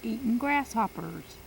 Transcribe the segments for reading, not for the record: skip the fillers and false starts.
eating grasshoppers.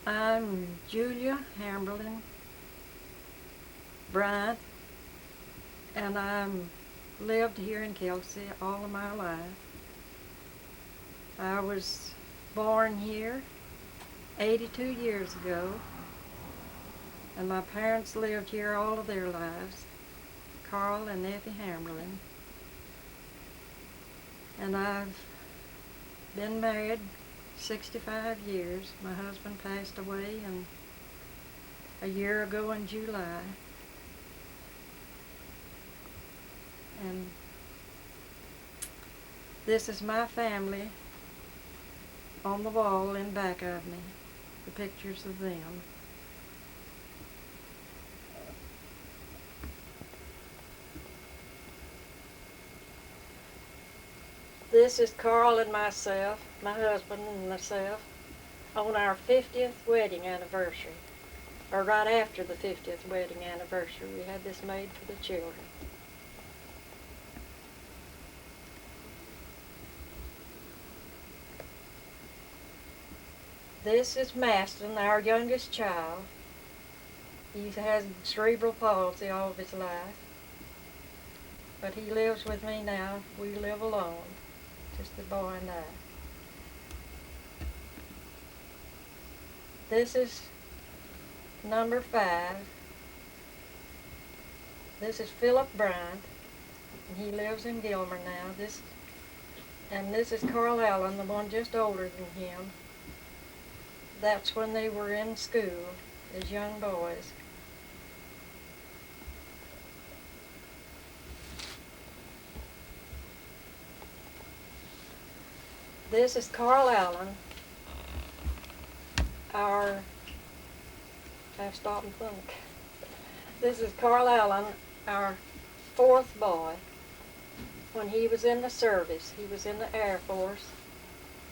I'm Julia Hamberlin, Bryant, and I'm lived here in Kelsey all of my life. I was born here 82 years ago, and my parents lived here all of their lives, Carl and Effie Hamberlin. And I've been married 65 years. My husband passed away a year ago in July. And this is my family on the wall in back of me, the pictures of them. This is Carl and myself, my husband and myself, on our 50th wedding anniversary, or right after the 50th wedding anniversary. We had this made for the children. This is Maston, our youngest child. He has cerebral palsy all of his life, but he lives with me now. We live alone, just the boy and I. This is number 5. This is Philip Bryant, and he lives in Gilmer now. This is Carl Allen, the one just older than him. That's when they were in school as young boys. This is Carl Allen, I stop and think. This is Carl Allen, our 4th boy. When he was in the service, he was in the Air Force.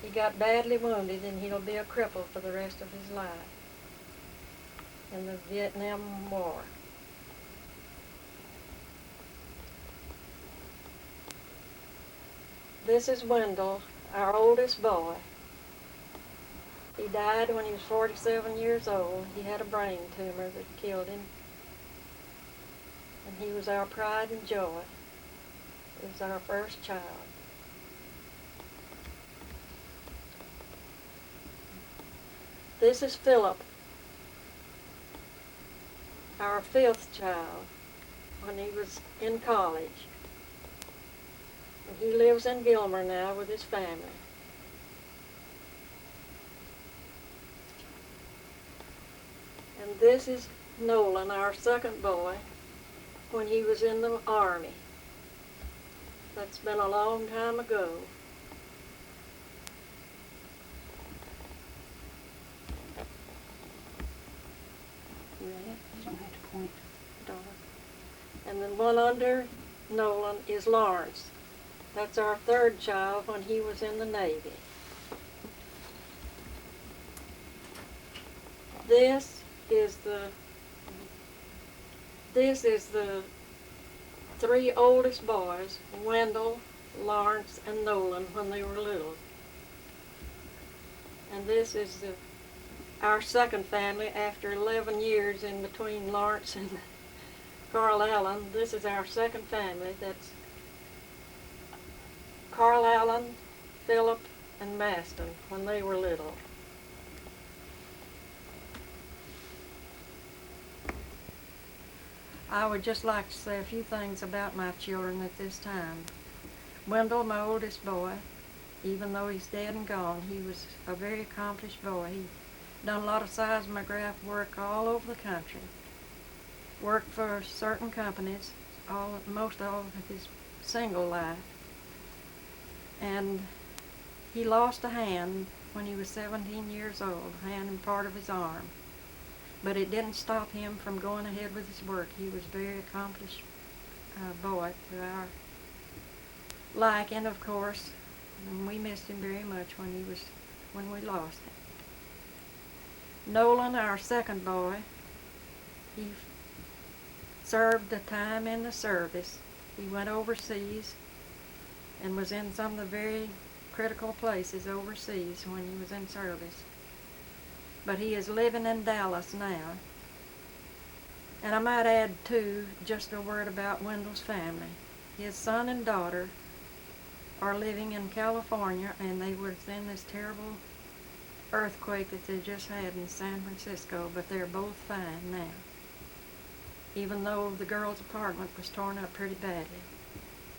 He got badly wounded, and he'll be a cripple for the rest of his life in the Vietnam War. This is Wendell, our oldest boy. He died when he was 47 years old. He had a brain tumor that killed him. and he was our pride and joy. He was our first child. This is Philip, our fifth child, when he was in college. And he lives in Gilmer now with his family. And this is Nolan, our second boy, when he was in the Army. That's been a long time ago. You don't have to point. And then one under Nolan is Lawrence. That's our third child when he was in the Navy. This is the three oldest boys, Wendell, Lawrence, and Nolan, when they were little. And this is our second family after 11 years in between Lawrence and Carl Allen. This is our second family. That's Carl Allen, Philip, and Maston when they were little. I would just like to say a few things about my children at this time. Wendell, my oldest boy, even though he's dead and gone, he was a very accomplished boy. He done a lot of seismograph work all over the country. Worked for certain companies, most all of his single life. And he lost a hand when he was 17 years old, a hand and part of his arm. But it didn't stop him from going ahead with his work. He was a very accomplished boy to our liking, of course. And we missed him very much when we lost him. Nolan, our second boy, he served a time in the service. He went overseas and was in some of the very critical places overseas when he was in service. But he is living in Dallas now. And I might add, too, just a word about Wendell's family. His son and daughter are living in California, and they were in this terrible earthquake that they just had in San Francisco, but they're both fine now, even though the girl's apartment was torn up pretty badly.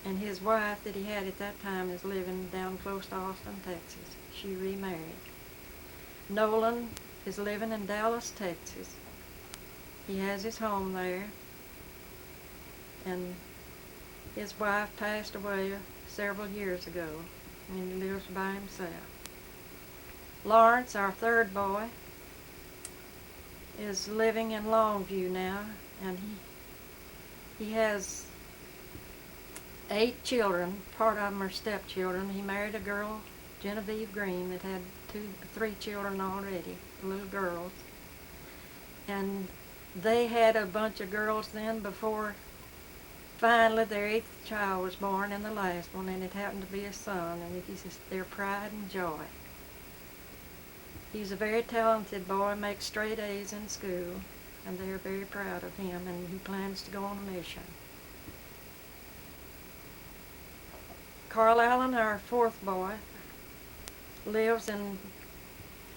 And his wife that he had at that time is living down close to Austin, Texas. She remarried. Nolan is living in Dallas, Texas. He has his home there, and his wife passed away several years ago, and he lives by himself. Lawrence, our third boy, is living in Longview now, and he has 8 children. Part of them are stepchildren. He married a girl, Genevieve Green, that had 3 children already, little girls. And they had a bunch of girls then before finally their 8th child was born, and the last one, and it happened to be a son, and he's their pride and joy. He's a very talented boy, makes straight A's in school, and they're very proud of him, and he plans to go on a mission. Carl Allen, our 4th boy, lives in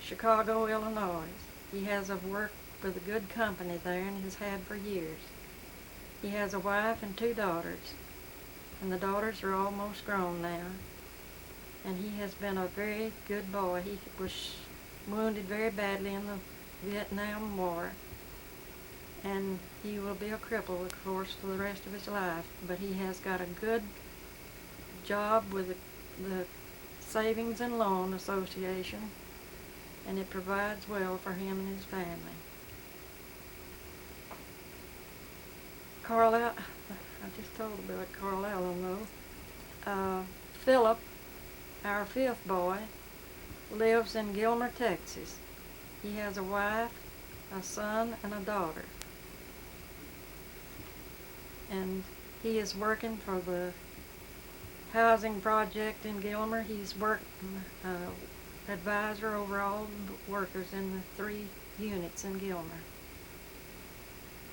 Chicago, Illinois. He has worked with a good company there and has had for years. He has a wife and 2 daughters, and the daughters are almost grown now. And he has been a very good boy. He was wounded very badly in the Vietnam War, and he will be a cripple, of course, for the rest of his life. But he has got a good job with the Savings and Loan Association, and it provides well for him and his family. I just told about Carl Allen, though. Philip, our 5th boy, lives in Gilmer, Texas. He has a wife, a son, and a daughter. And he is working for the housing project in Gilmer. He's worked advisor over all the workers in the 3 units in Gilmer.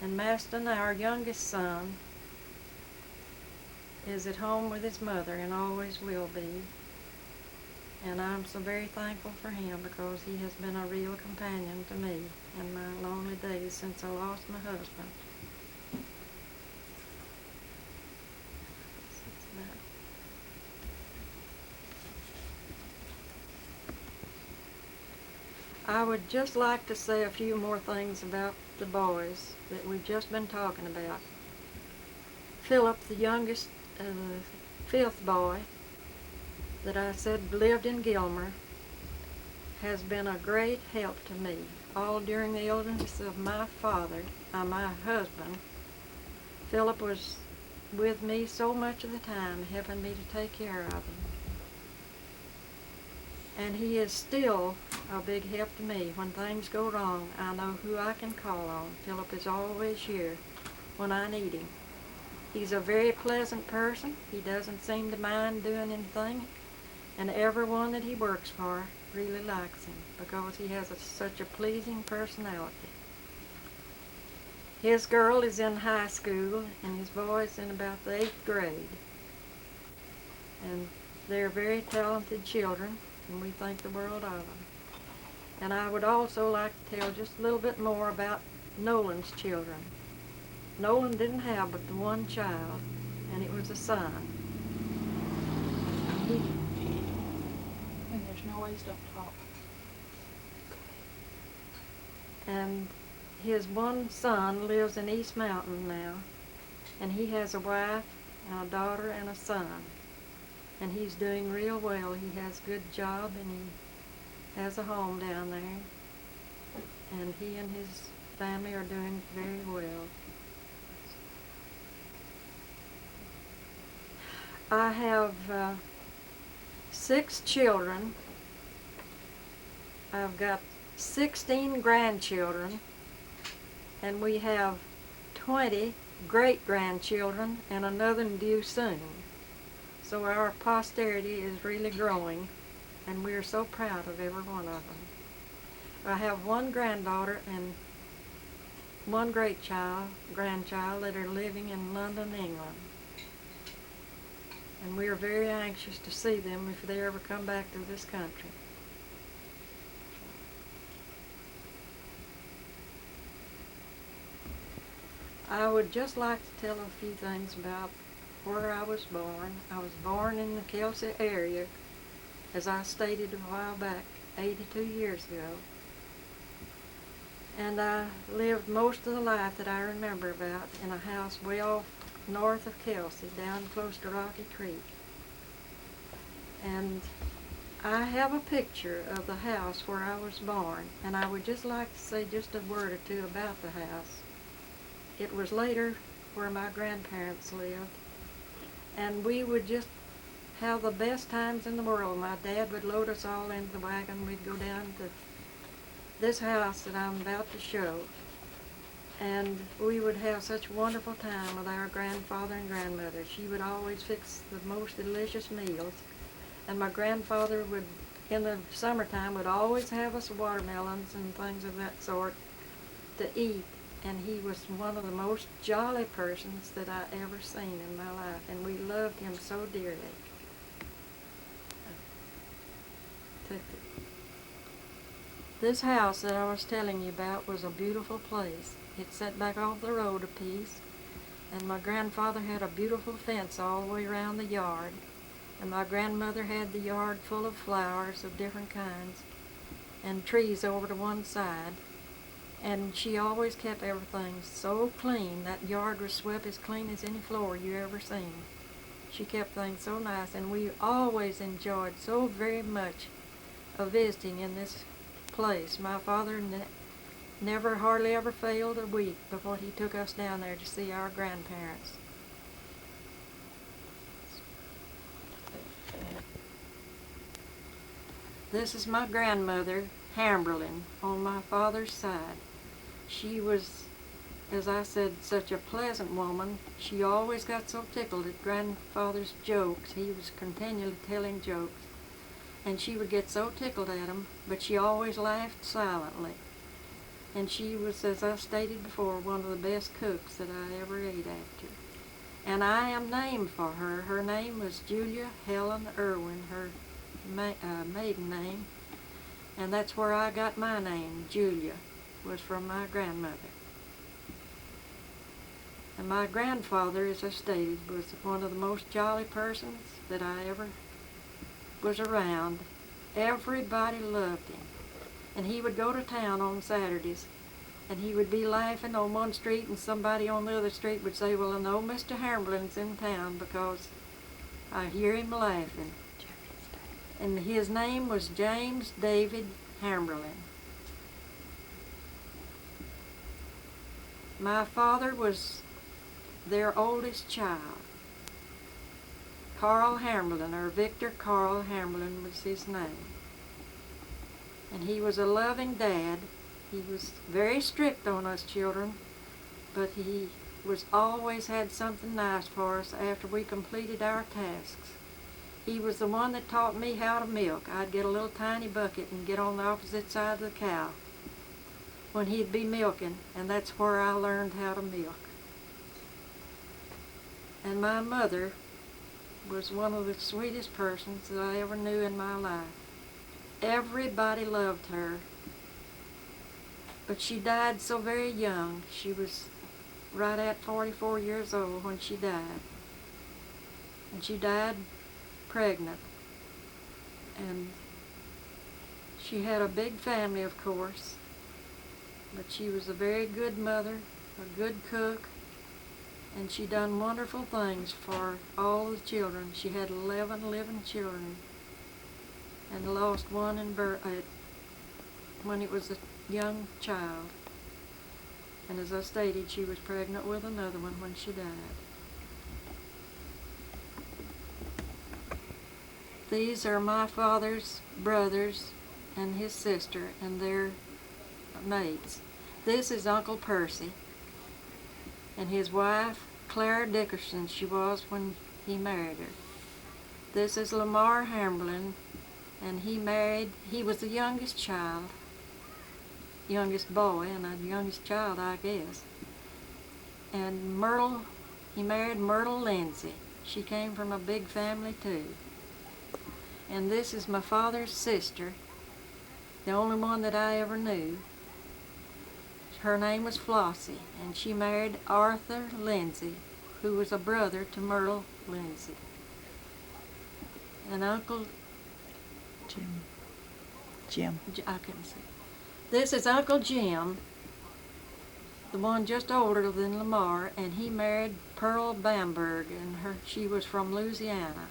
And Maston, our youngest son, is at home with his mother and always will be. And I'm so very thankful for him because he has been a real companion to me in my lonely days since I lost my husband. I would just like to say a few more things about the boys that we've just been talking about. Philip, the youngest, fifth boy that I said lived in Gilmer, has been a great help to me, all during the illness of my father, my husband. Philip was with me so much of the time, helping me to take care of him. And he is still a big help to me. When things go wrong, I know who I can call on. Philip is always here when I need him. He's a very pleasant person. He doesn't seem to mind doing anything, and everyone that he works for really likes him because he has such a pleasing personality. His girl is in high school, and his boy is in about the 8th grade. And they're very talented children, and we think the world of them. And I would also like to tell just a little bit more about Nolan's children. Nolan didn't have but the one child, and it was a son. And there's no ways, don't talk. And his one son lives in East Mountain now, and he has a wife and a daughter and a son. And he's doing real well. He has a good job, and he has a home down there. And he and his family are doing very well. I have 6 children. I've got 16 grandchildren, and we have 20 great-grandchildren and another due soon. So our posterity is really growing, and we're so proud of every one of them. I have one granddaughter and one grandchild that are living in London, England. And we are very anxious to see them if they ever come back to this country. I would just like to tell a few things about where I was born. I was born in the Kelsey area, as I stated a while back, 82 years ago. And I lived most of the life that I remember about in a house way off north of Kelsey, down close to Rocky Creek. And I have a picture of the house where I was born, and I would just like to say just a word or two about the house. It was later where my grandparents lived, and we would just have the best times in the world. My dad would load us all into the wagon. We'd go down to this house that I'm about to show, and we would have such a wonderful time with our grandfather and grandmother. She would always fix the most delicious meals, and my grandfather would, in the summertime, would always have us watermelons and things of that sort to eat. And he was one of the most jolly persons that I ever seen in my life, and we loved him so dearly. This house that I was telling you about was a beautiful place. It set back off the road a piece, and my grandfather had a beautiful fence all the way around the yard, and my grandmother had the yard full of flowers of different kinds and trees over to one side. And she always kept everything so clean. That yard was swept as clean as any floor you ever seen. She kept things so nice, and we always enjoyed so very much of visiting in this place. My father never hardly ever failed a week before he took us down there to see our grandparents. This is my grandmother, Hamberlin, on my father's side. She was, as I said, such a pleasant woman. She always got so tickled at grandfather's jokes. He was continually telling jokes, and she would get so tickled at them, but she always laughed silently. And she was, as I stated before, one of the best cooks that I ever ate after. and I am named for her. Her name was Julia Helen Irwin, her maiden name, and that's where I got my name. Julia was from my grandmother. And my grandfather, as I stated, was one of the most jolly persons that I ever was around. Everybody loved him. And he would go to town on Saturdays, and he would be laughing on one street, and somebody on the other street would say, well, I know Mr. Hamberlin's in town because I hear him laughing. And his name was James David Hamberlin. My father was their oldest child. Carl Hamberlin, or Victor Carl Hamberlin was his name. And he was a loving dad. He was very strict on us children, but he was always had something nice for us after we completed our tasks. He was the one that taught me how to milk. I'd get a little tiny bucket and get on the opposite side of the cow when he'd be milking, and that's where I learned how to milk. And my mother was one of the sweetest persons that I ever knew in my life. Everybody loved her, but she died so very young. She was right at 44 years old when she died. And she died pregnant. And she had a big family, of course, but she was a very good mother, a good cook, and she done wonderful things for all the children. She had 11 living children and lost one when it was a young child. And as I stated, she was pregnant with another one when she died. These are my father's brothers and his sister and their mates. This is Uncle Percy and his wife, Clara Dickerson, she was when he married her. This is Lamar Hamberlin, and he was the youngest child, youngest boy, and the youngest child, I guess. And Myrtle, he married Myrtle Lindsay. She came from a big family too. And this is my father's sister, the only one that I ever knew. Her name was Flossie, and she married Arthur Lindsay, who was a brother to Myrtle Lindsay. And Uncle Jim. I couldn't see. This is Uncle Jim, the one just older than Lamar, and he married Pearl Bamberg, and she was from Louisiana.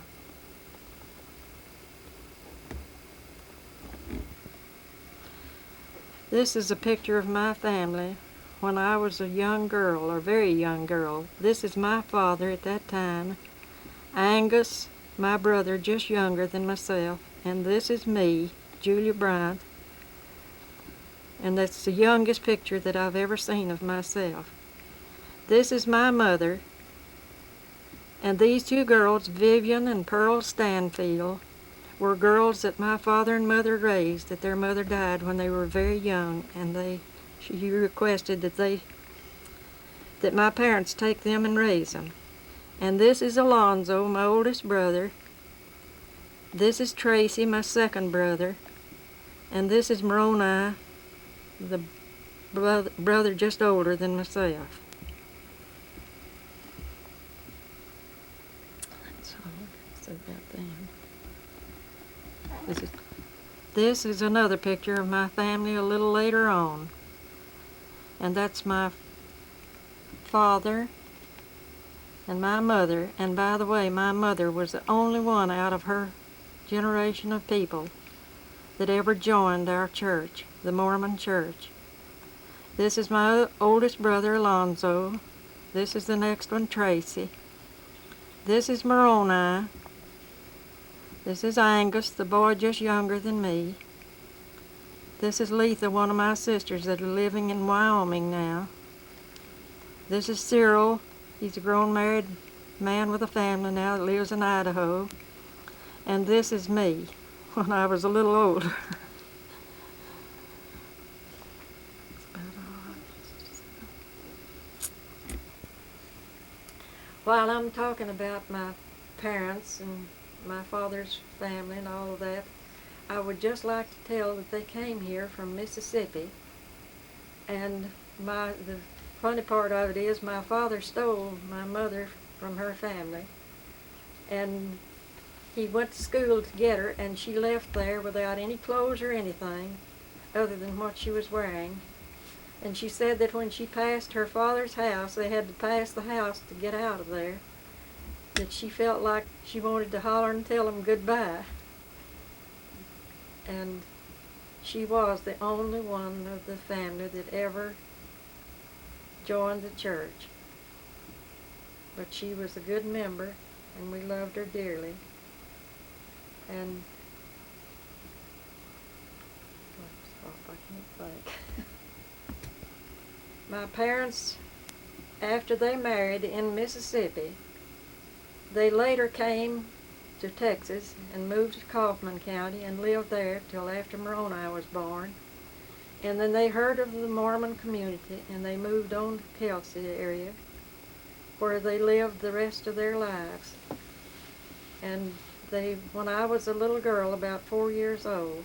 This is a picture of my family when I was a young girl, or very young girl. This is my father at that time, Angus, my brother, just younger than myself, and this is me, Julia Bryant, and that's the youngest picture that I've ever seen of myself. This is my mother, and these two girls, Vivian and Pearl Stanfield, were girls that my father and mother raised, that their mother died when they were very young, and she requested that my parents take them and raise them. And this is Alonzo, my oldest brother. This is Tracy, my second brother. And this is Moroni, the brother just older than myself. That's all I can say about them. This is another picture of my family a little later on. And that's my father and my mother. And by the way, my mother was the only one out of her generation of people that ever joined our church, the Mormon church. This is my oldest brother, Alonzo. This is the next one, Tracy. This is Moroni. This is Angus, the boy just younger than me. This is Letha, one of my sisters that are living in Wyoming now. This is Cyril. He's a grown married man with a family now that lives in Idaho. And this is me when I was a little older. while I'm talking about my parents and my father's family and all of that, I would just like to tell that they came here from Mississippi, and the funny part of it is my father stole my mother from her family, and he went to school to get her, and she left there without any clothes or anything other than what she was wearing. And she said that when she passed her father's house, they had to pass the house to get out of there, that she felt like she wanted to holler and tell them goodbye. And she was the only one of the family that ever joined the church. But she was a good member, and we loved her dearly. And I can't think. My parents, after they married in Mississippi, they later came to Texas and moved to Kaufman County and lived there till after Moroni was born. And then they heard of the Mormon community, and they moved on to Kelsey area, where they lived the rest of their lives. And when I was a little girl, about 4 years old,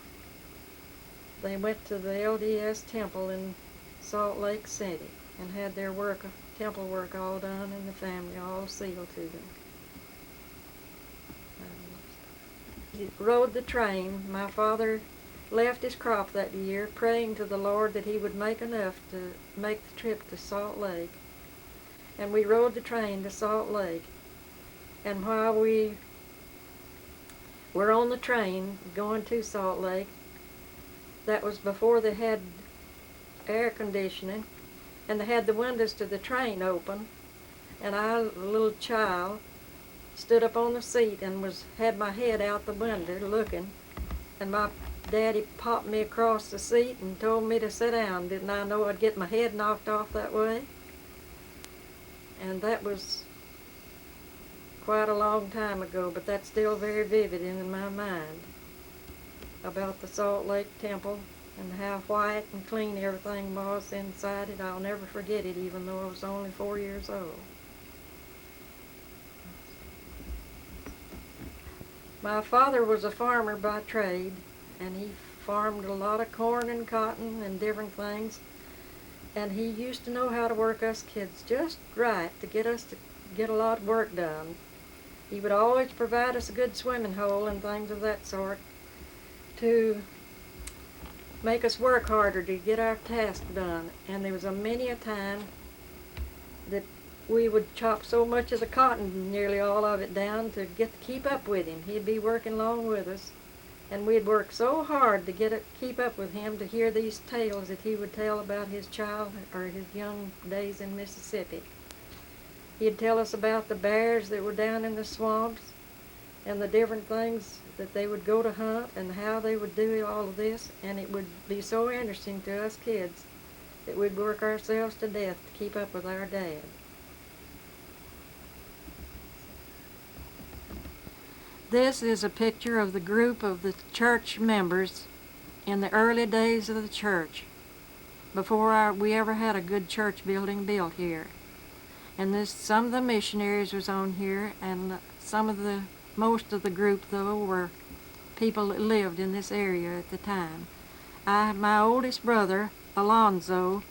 they went to the LDS temple in Salt Lake City and had their temple work all done, and the family all sealed to them. He rode the train. My father left his crop that year, praying to the Lord that he would make enough to make the trip to Salt Lake. And we rode the train to Salt Lake. And while we were on the train going to Salt Lake, that was before they had air conditioning, and they had the windows to the train open, and I, a little child, stood up on the seat and had my head out the window looking, and my daddy popped me across the seat and told me to sit down. Didn't I know I'd get my head knocked off that way? And that was quite a long time ago, but that's still very vivid in my mind about the Salt Lake Temple and how white and clean everything was inside it. I'll never forget it, even though I was only 4 years old. My father was a farmer by trade, and he farmed a lot of corn and cotton and different things, and he used to know how to work us kids just right to get us to get a lot of work done. He would always provide us a good swimming hole and things of that sort to make us work harder to get our task done. And there was many a time that we would chop so much of the cotton, nearly all of it, down to keep up with him. He'd be working along with us, and we'd work so hard to keep up with him, to hear these tales that he would tell about his his young days in Mississippi. He'd tell us about the bears that were down in the swamps and the different things that they would go to hunt and how they would do all of this, and it would be so interesting to us kids that we'd work ourselves to death to keep up with our dad. This is a picture of the group of the church members in the early days of the church, before we ever had a good church building built here. And some of the missionaries was on here, and most of the group, though, were people that lived in this area at the time. My oldest brother, Alonzo,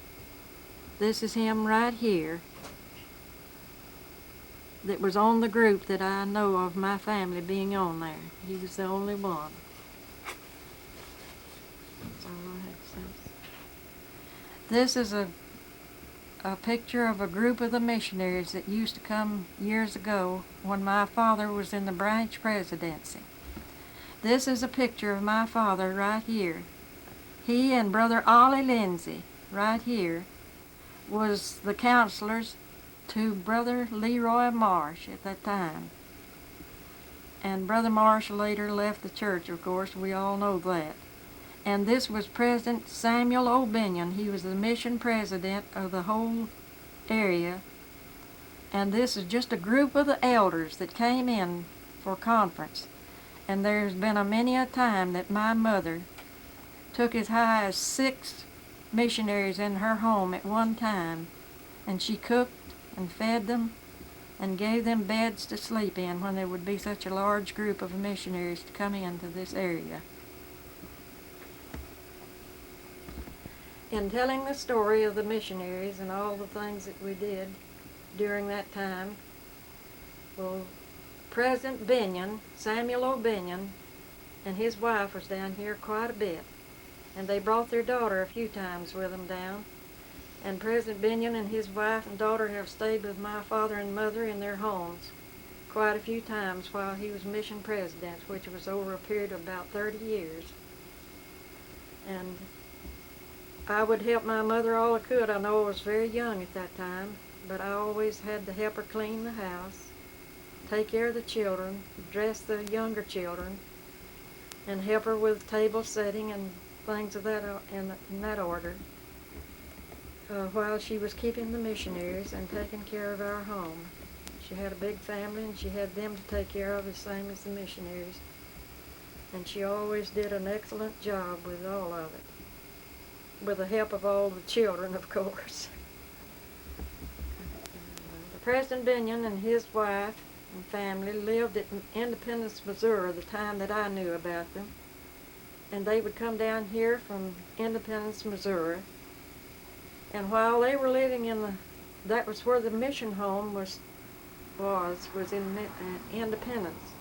this is him right here, that was on the group that I know of my family being on there. He was the only one. That's all I have to say. This is a picture of a group of the missionaries that used to come years ago when my father was in the branch presidency. This is a picture of my father right here. He and Brother Ollie Lindsay, right here, was the counselors to Brother Leroy Marsh at that time. And Brother Marsh later left the church, of course, we all know that. And this was President Samuel O'Binion. He was the mission president of the whole area. And this is just a group of the elders that came in for conference. And there's been many a time that my mother took as high as 6 missionaries in her home at one time, and she cooked and fed them and gave them beds to sleep in when there would be such a large group of missionaries to come into this area. In telling the story of the missionaries and all the things that we did during that time, well, President Binion, Samuel O. Binion, and his wife was down here quite a bit, and they brought their daughter a few times with them down. And President Binion and his wife and daughter have stayed with my father and mother in their homes quite a few times while he was mission president, which was over a period of about 30 years. And I would help my mother all I could. I know I was very young at that time, but I always had to help her clean the house, take care of the children, dress the younger children, and help her with table setting and things of that in that order, while she was keeping the missionaries and taking care of our home. She had a big family, and she had them to take care of the same as the missionaries. And she always did an excellent job with all of it, with the help of all the children, of course. President Binion and his wife and family lived at Independence, Missouri, the time that I knew about them. And they would come down here from Independence, Missouri. And while they were living in that was where the mission home was in Independence.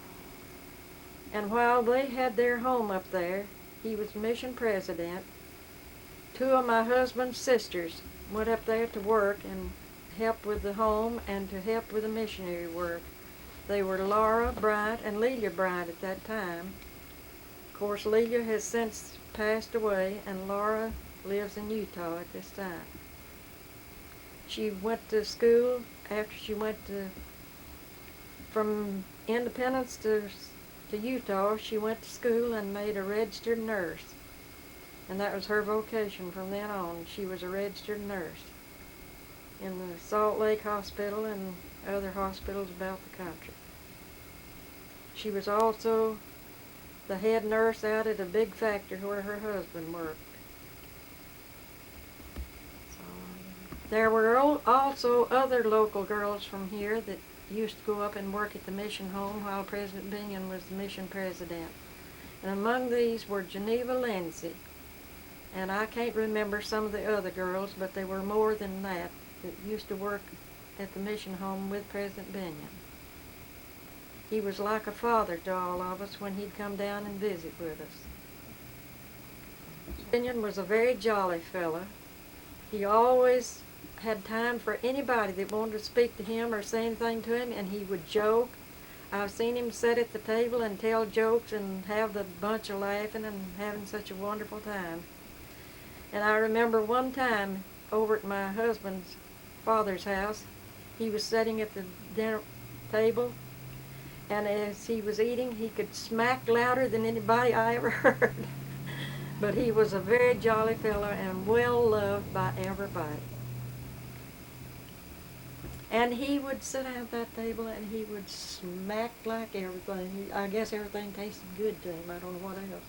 And while they had their home up there, he was mission president. Two of my husband's sisters went up there to work and help with the home and to help with the missionary work. They were Laura Bryant and Lelia Bryant at that time. Of course, Lelia has since passed away, and Laura lives in Utah at this time. She went to school after she went from Independence to Utah. She went to school and made a registered nurse. And that was her vocation from then on. She was a registered nurse in the Salt Lake Hospital and other hospitals about the country. She was also the head nurse out at a big factory where her husband worked. There were also other local girls from here that used to go up and work at the mission home while President Binion was the mission president. And among these were Geneva Lindsay. And I can't remember some of the other girls, but there were more than that used to work at the mission home with President Binion. He was like a father to all of us when he'd come down and visit with us. Binion was a very jolly fellow. He always had time for anybody that wanted to speak to him or say anything to him, and he would joke. I've seen him sit at the table and tell jokes and have the bunch of laughing and having such a wonderful time. And I remember one time over at my husband's father's house, he was sitting at the dinner table, and as he was eating, he could smack louder than anybody I ever heard. But he was a very jolly fellow and well loved by everybody. And he would sit at that table and he would smack like everything. I guess everything tasted good to him. I don't know what else.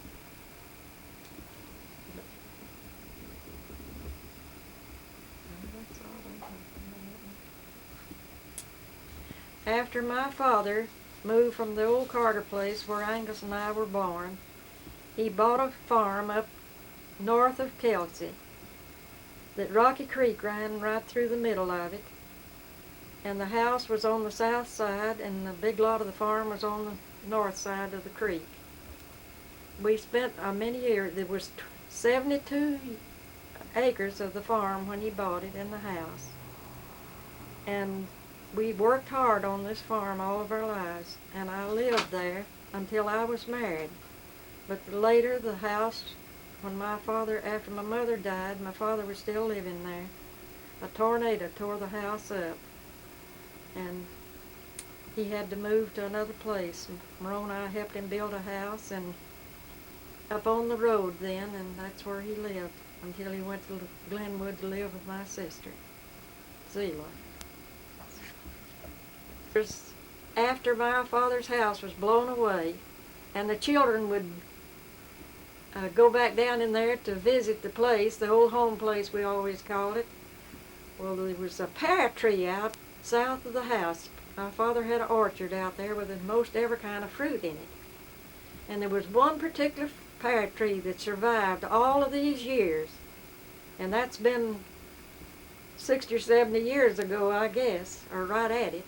After my father moved from the old Carter place where Angus and I were born, he bought a farm up north of Kelsey that Rocky Creek ran right through the middle of it. And the house was on the south side, and the big lot of the farm was on the north side of the creek. We spent many years. There was 72 acres of the farm when he bought it and the house. And we worked hard on this farm all of our lives, and I lived there until I was married. But later the house, after my mother died, my father was still living there. A tornado tore the house up, and he had to move to another place. Merle and I helped him build a house and up on the road then, and that's where he lived until he went to Glenwood to live with my sister, Zela. After my father's house was blown away, and the children would go back down in there to visit the place, the old home place we always called it. Well, there was a pear tree out south of the house, My father had an orchard out there with most every kind of fruit in it. And there was one particular pear tree that survived all of these years. And that's been 60 or 70 years ago, I guess, or right at it.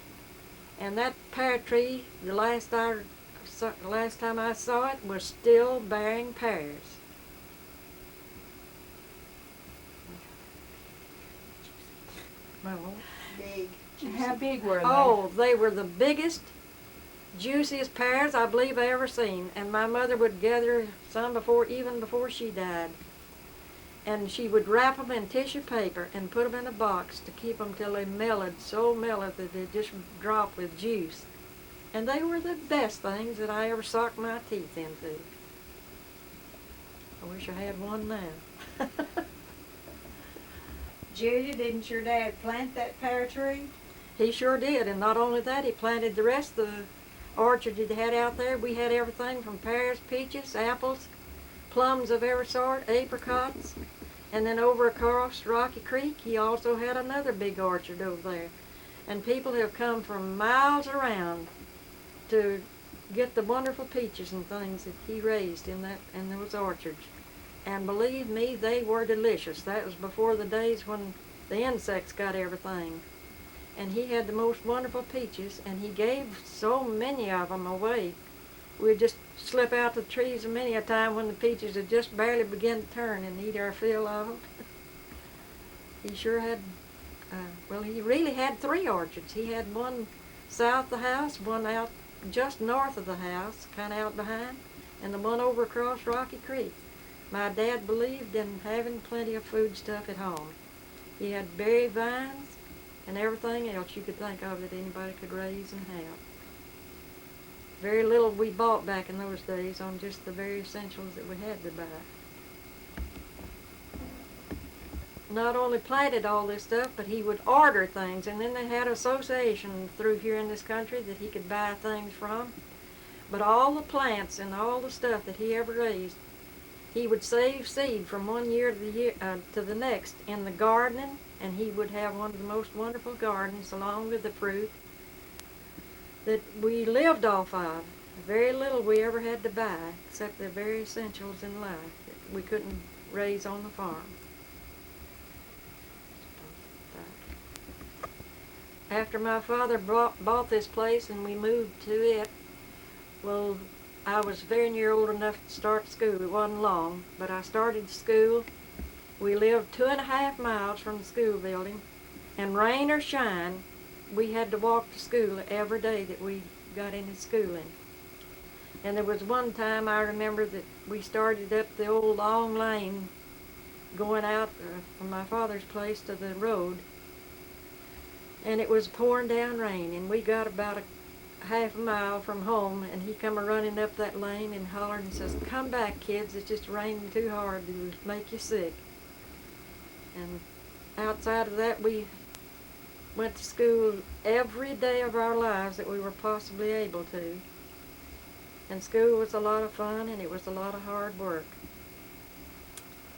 And that pear tree, the last time I saw it, was still bearing pears. Big. How big were they? Oh, they were the biggest, juiciest pears I believe I ever seen. And my mother would gather some even before she died. And she would wrap them in tissue paper and put them in a box to keep them till they melted, so melted that they just dropped with juice. And they were the best things that I ever socked my teeth into. I wish I had one now. Julia, didn't your dad plant that pear tree? He sure did, and not only that, he planted the rest of the orchard he had out there. We had everything from pears, peaches, apples, plums of every sort, apricots, and then over across Rocky Creek, he also had another big orchard over there. And people have come from miles around to get the wonderful peaches and things that he raised in those orchards. And believe me, they were delicious. That was before the days when the insects got everything. And he had the most wonderful peaches, and he gave so many of them away. We'd just slip out to the trees many a time when the peaches had just barely begun to turn and eat our fill of them. He sure had, he really had 3 orchards. He had one south of the house, one out just north of the house, kind of out behind, and the one over across Rocky Creek. My dad believed in having plenty of food stuff at home. He had berry vines and everything else you could think of that anybody could raise and have. Very little we bought back in those days on just the very essentials that we had to buy. Not only planted all this stuff, but he would order things, and then they had an association through here in this country that he could buy things from. But all the plants and all the stuff that he ever raised, he would save seed from one year to the next in the gardening, and he would have one of the most wonderful gardens along with the fruit that we lived off of. Very little we ever had to buy, except the very essentials in life that we couldn't raise on the farm. After my father bought this place and we moved to it, well, I was very near old enough to start school. It wasn't long, but I started school. We lived 2.5 miles from the school building, and rain or shine, we had to walk to school every day that we got into schooling. And there was one time I remember that we started up the old long lane going out from my father's place to the road, and it was pouring down rain, and we got about a half a mile from home, and he come a-running up that lane and hollered and says, "Come back, kids, it's just raining too hard to make you sick." And outside of that, we went to school every day of our lives that we were possibly able to. And school was a lot of fun, and it was a lot of hard work.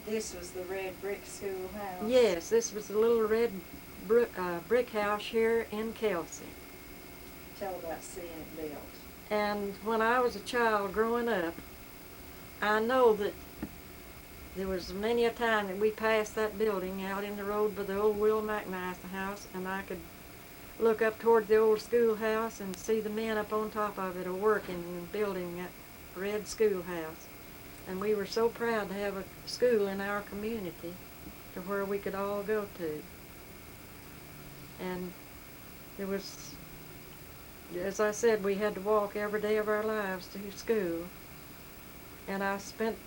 This was the red brick schoolhouse. Yes, this was the little red brick house here in Kelsey. Tell about seeing it built. And when I was a child growing up, I know that there was many a time that we passed that building out in the road by the old Will McNice house, and I could look up toward the old schoolhouse and see the men up on top of it working and building that red schoolhouse. And we were so proud to have a school in our community to where we could all go to. And there was, as I said, we had to walk every day of our lives to school. And I spent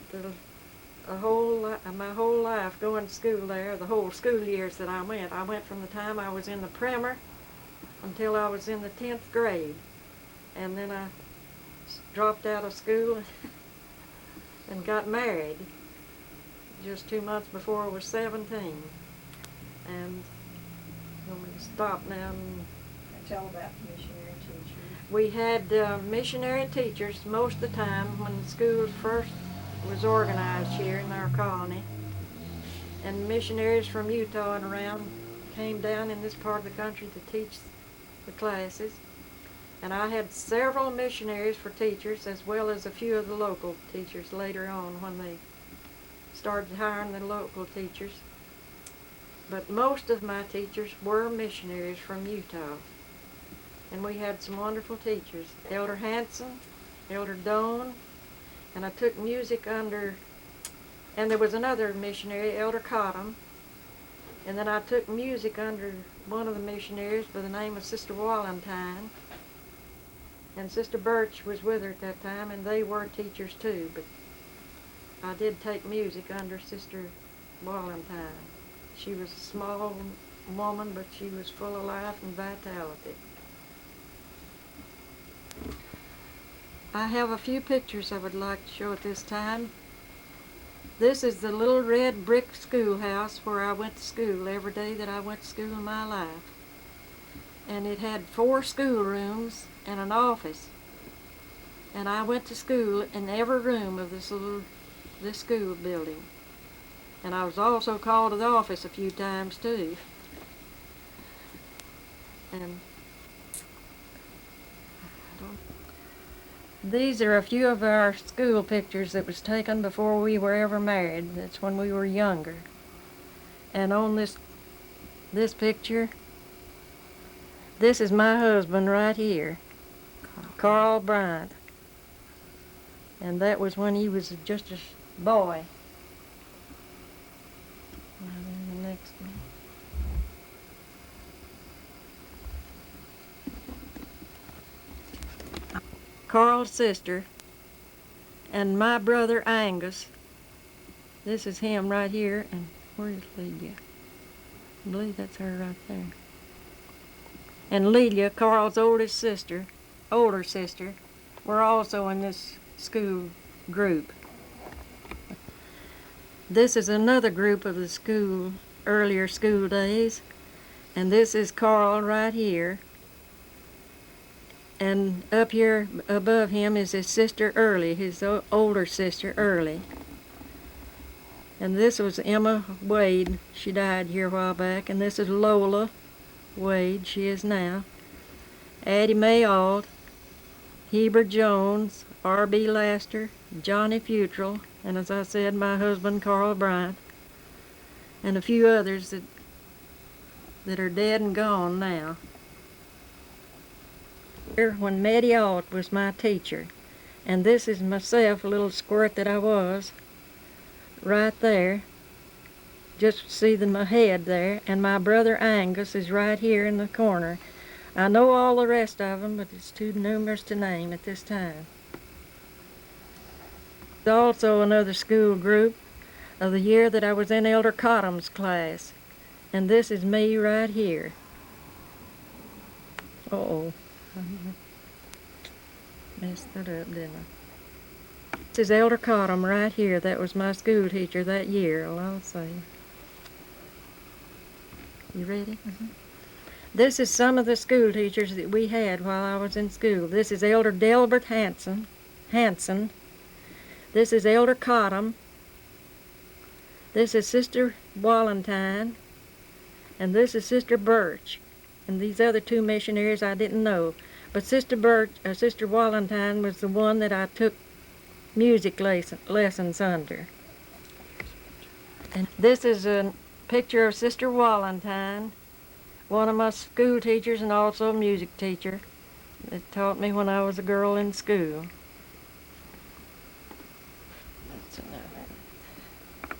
my whole life going to school there, the whole school years that I went. I went from the time I was in the primer until I was in the 10th grade. And then I dropped out of school and got married just 2 months before I was 17. And I'm going to stop now. And tell about the missionary teachers. We had missionary teachers most of the time when the school first was organized here in our colony. And missionaries from Utah and around came down in this part of the country to teach the classes. And I had several missionaries for teachers, as well as a few of the local teachers later on when they started hiring the local teachers. But most of my teachers were missionaries from Utah. And we had some wonderful teachers. Elder Hanson, Elder Doan, and I took music under, and there was another missionary, Elder Cottam, and then I took music under one of the missionaries by the name of Sister Walentine. And Sister Birch was with her at that time, and they were teachers too, but I did take music under Sister Walentine. She was a small woman, but she was full of life and vitality. I have a few pictures I would like to show at this time. This is the little red brick schoolhouse where I went to school every day that I went to school in my life. And it had 4 schoolrooms and an office. And I went to school in every room of this school building. And I was also called to the office a few times too. And these are a few of our school pictures that was taken before we were ever married. That's when we were younger. And on this picture, this is my husband right here, Carl Bryant. And that was when he was just a boy. And then the next one. Carl's sister and my brother Angus. This is him right here, and where is Lydia? I believe that's her right there. And Lydia, Carl's older sister, were also in this school group. This is another group of the earlier school days, and this is Carl right here. And up here above him is his sister Early, his older sister Early. And this was Emma Wade. She died here a while back. And this is Lola Wade, she is now. Addie Mae Alt, Heber Jones, R.B. Laster, Johnny Futrell, and as I said, my husband Carl Bryant, and a few others that are dead and gone now. When Maddie Alt was my teacher, and this is myself, a little squirt that I was, right there. Just see my head there, and my brother Angus is right here in the corner. I know all the rest of them, but it's too numerous to name at this time. There's also another school group of the year that I was in Elder Cottam's class, and this is me right here. Uh-oh. Messed that up, didn't I? This is Elder Cottam right here. That was my school teacher that year, I'll say. You ready? Mm-hmm. This is some of the school teachers that we had while I was in school. This is Elder Delbert Hanson. This is Elder Cottam. This is Sister Walentine. And this is Sister Birch. And these other 2 missionaries I didn't know. But Sister Walentine was the one that I took music lessons under. And this is a picture of Sister Walentine, one of my school teachers and also a music teacher that taught me when I was a girl in school.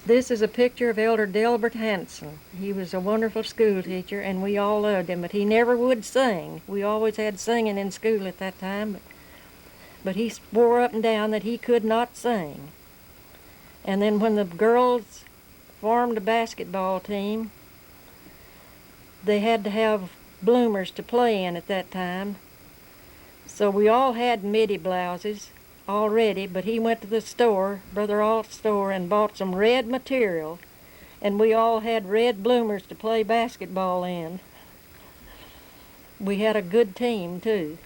This is a picture of Elder Delbert Hanson. He was a wonderful school teacher, and we all loved him, but he never would sing. We always had singing in school at that time, but he swore up and down that he could not sing. And then when the girls formed a basketball team, they had to have bloomers to play in at that time. So we all had midi blouses already, but he went to the store, Brother Alt's store, and bought some red material, and we all had red bloomers to play basketball in. We had a good team too.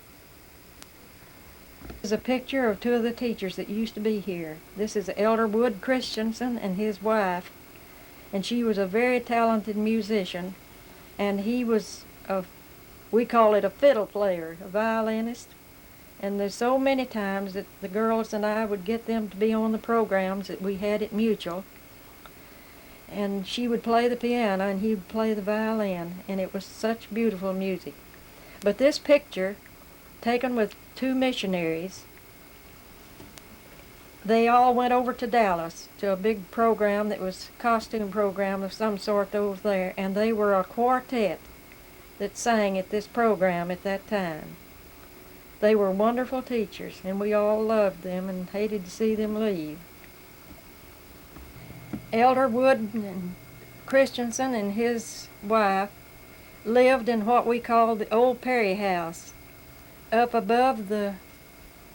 This is a picture of 2 of the teachers that used to be here. This is Elder Wood Christensen and his wife, and she was a very talented musician, and he was a we call it a fiddle player, a violinist. And there's so many times that the girls and I would get them to be on the programs that we had at Mutual. And she would play the piano and he would play the violin, and it was such beautiful music. But this picture, taken with two missionaries, they all went over to Dallas to a big program that was a costume program of some sort over there, and they were a quartet that sang at this program at that time. They were wonderful teachers, and we all loved them and hated to see them leave. Elder Wood Christensen and his wife lived in what we call the Old Perry House, up above the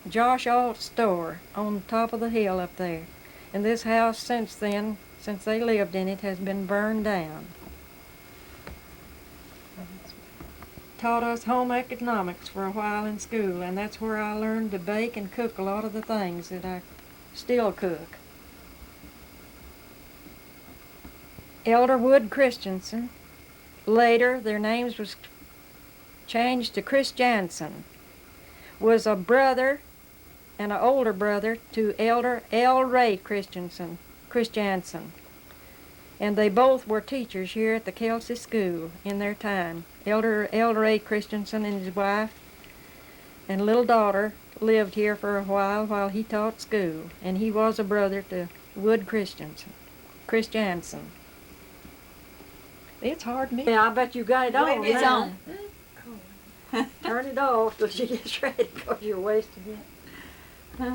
Josh Alt store on the top of the hill up there. And this house since then, since they lived in it, has been burned down. Taught us home economics for a while in school, and that's where I learned to bake and cook a lot of the things that I still cook. Elder Wood Christensen, later their names was changed to Chris Jansen, was a brother and an older brother to Elder L. Ray Christensen, Chris Jansen. And they both were teachers here at the Kelsey School in their time. Elder L. Ray Christensen and his wife and little daughter lived here for a while he taught school. And he was a brother to Wood Christensen, Chris Jansen. It's hard to me. Yeah, I bet you got it on. It's on. Turn it off till she gets ready because you're wasting it.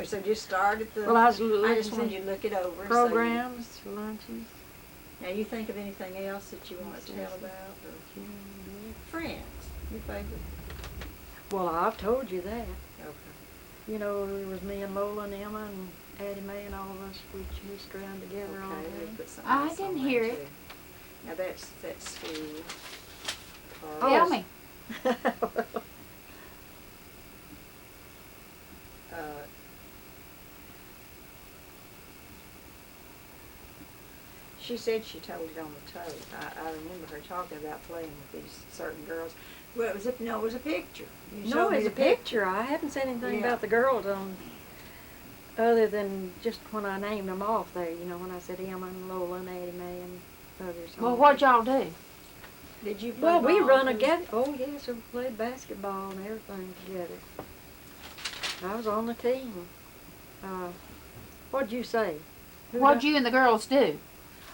So just start at the, Well, I just wanted you to look it over. Programs, lunches. Now you think of anything else that you want to tell about, or friends, your favorite? Well, I've told you that. Okay. You know, it was me and Lola and Emma and Addie Mae and all of us. We chased around together all Okay, day. we put something I else on didn't there, hear too. it. Now that's school. Tell me. She said she told it on the tape. I remember her talking about playing with these certain girls. Well, it was a picture. You No, showed me it's a the picture. I haven't said anything Yeah. about the girls on, other than just when I named them off there. You know, when I said Emma and Lola and Addie Mae and others. Well, what'd y'all do? Did you play Well, we ball, run too? together. Oh yes, we played basketball and everything together. I was on the team. What'd you say? What'd you and the girls do?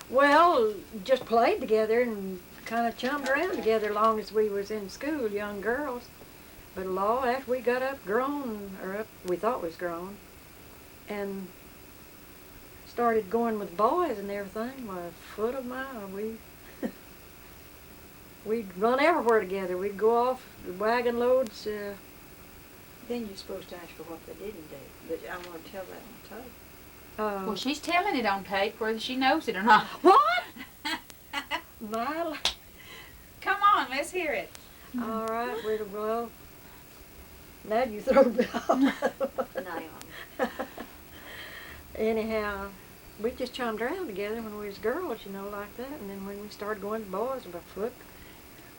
Well, just played together and kind of chummed around together long as we was in school, young girls. But law, after we got we thought was grown, and started going with boys and everything, why, foot of mine, we'd run everywhere together. We'd go off wagon loads. Then you're supposed to ask her what they didn't do. But I want to tell that on tape. Well, she's telling it on tape, whether she knows it or not. What? My, Come on, let's hear it. all right, well, now you throw me off. Anyhow, we just chummed around together when we was girls, you know, like that. And then when we started going to boys by foot,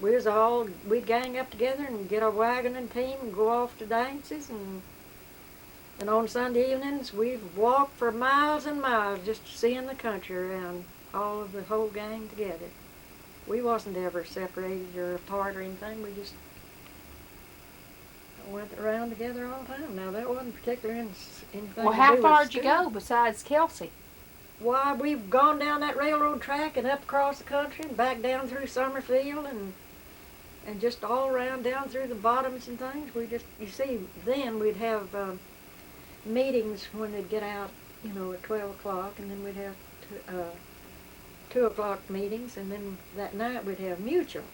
we'd gang up together and get our wagon and team and go off to dances. And on Sunday evenings, we'd walk for miles and miles just seeing the country around, all of the whole gang together. We wasn't ever separated or apart or anything. We just went around together all the time. Now, that wasn't particularly anything Well, to how do far with did you school. go besides Kelsey? Why, we've gone down that railroad track and up across the country and back down through Summerfield and just all around down through the bottoms and things. You see, then we'd have meetings when they'd get out, you know, at 12 o'clock, and then we'd have 2 o'clock meetings, and then that night we'd have mutual.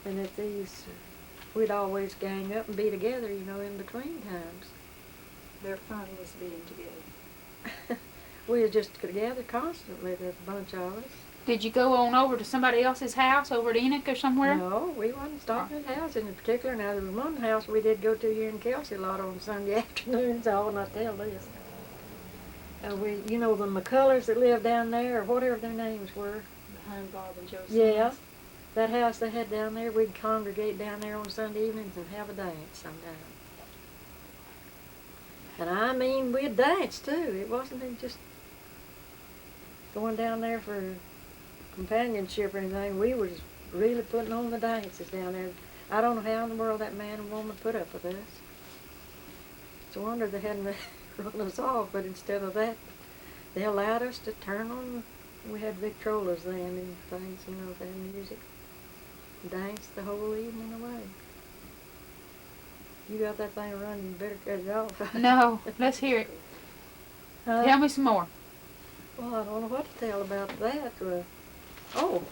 And at these, we'd always gang up and be together, you know, in between times. Their fun was being together. We were just together constantly, there's a bunch of us. Did you go on over to somebody else's house, over at Enoch or somewhere? No, we wasn't stopping at houses in particular. Now, there was one house we did go to here in Kelsey a lot on Sunday afternoons. I will not tell this. You know, the McCullers that lived down there, or whatever their names were. Behind Bob and Joseph's. Yeah. that house they had down there, we'd congregate down there on Sunday evenings and have a dance sometime. And I mean, we'd dance too. It wasn't just going down there for companionship or anything. We was really putting on the dances down there. I don't know how in the world that man and woman put up with us. It's a wonder they hadn't run us off, but instead of that, they allowed us to turn on. We had Victrolas then and things, you know, their music. Danced the whole evening away. You got that thing running, you better cut it off. No, let's hear it. Tell me some more. Well, I don't know what to tell about that. Oh,